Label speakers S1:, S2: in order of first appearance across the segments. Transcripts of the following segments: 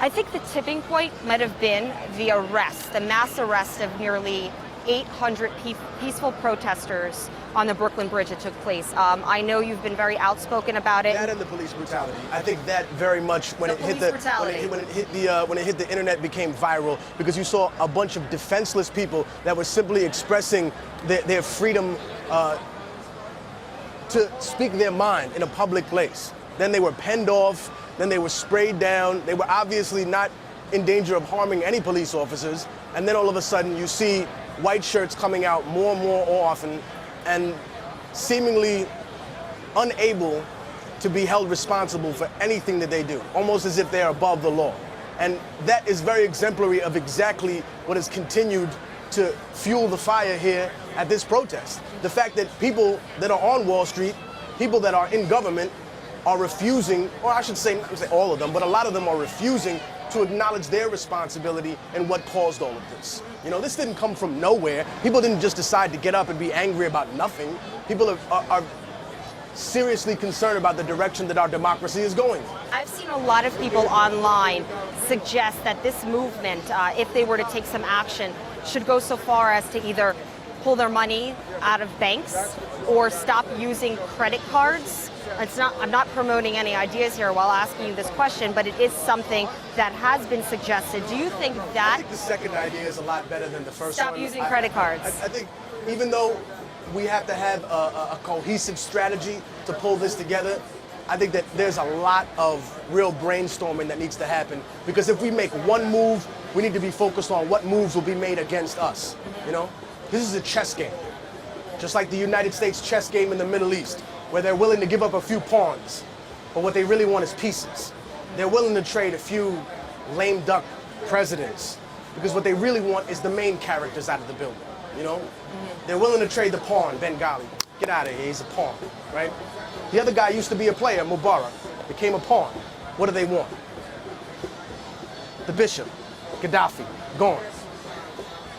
S1: I think the tipping point might have been the arrest, the mass arrest of nearly 800 peaceful protesters on the Brooklyn Bridge that took place. I know you've been very outspoken about it.
S2: That and the police brutality. I think that very much when it hit the internet became viral because you saw a bunch of defenseless people that were simply expressing their freedom to speak their mind in a public place. Then they were penned off, then they were sprayed down. They were obviously not in danger of harming any police officers. And then all of a sudden you see white shirts coming out more and more often and seemingly unable to be held responsible for anything that they do, almost as if they're above the law. And that is very exemplary of exactly what has continued to fuel the fire here at this protest. The fact that people that are on Wall Street, people that are in government, are refusing, or I should say, not say all of them, but a lot of them are refusing to acknowledge their responsibility and what caused all of this. You know, this didn't come from nowhere. People didn't just decide to get up and be angry about nothing. People are seriously concerned about the direction that our democracy is going.
S1: I've seen a lot of people online suggest that this movement, if they were to take some action, should go so far as to either pull their money out of banks or stop using credit cards. I'm not promoting any ideas here while asking you this question, but it is something that has been suggested. Do you think that...
S2: I think the second idea is a lot better than the first one.
S1: Stop using credit cards.
S2: I think even though we have to have a cohesive strategy to pull this together, I think that there's a lot of real brainstorming that needs to happen, because if we make one move, we need to be focused on what moves will be made against us, you know? This is a chess game, just like the United States chess game in the Middle East, where they're willing to give up a few pawns, but what they really want is pieces. They're willing to trade a few lame duck presidents, because what they really want is the main characters out of the building, you know? They're willing to trade the pawn, Bengali. Get out of here, he's a pawn, right? The other guy used to be a player, Mubarak, became a pawn. What do they want? The bishop, Gaddafi, gone.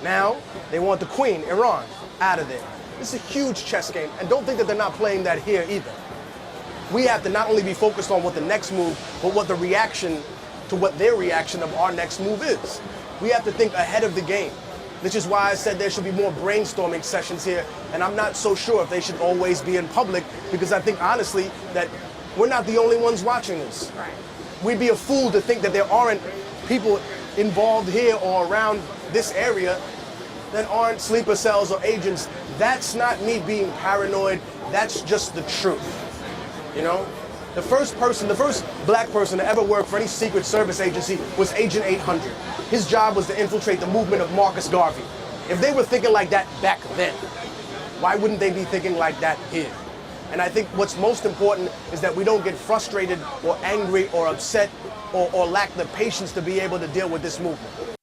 S2: Now, they want the queen, Iran, out of there. This is a huge chess game, and don't think that they're not playing that here either. We have to not only be focused on what the next move, but what the reaction to what their reaction of our next move is. We have to think ahead of the game, which is why I said there should be more brainstorming sessions here, and I'm not so sure if they should always be in public, because I think, honestly, that we're not the only ones watching this.
S1: Right.
S2: We'd be a fool to think that there aren't people involved here or around this area that aren't sleeper cells or agents. That's not me being paranoid, that's just the truth, you know? The first black person to ever work for any Secret Service agency was Agent 800. His job was to infiltrate the movement of Marcus Garvey. If they were thinking like that back then, why wouldn't they be thinking like that here? And I think what's most important is that we don't get frustrated or angry or upset or lack the patience to be able to deal with this movement.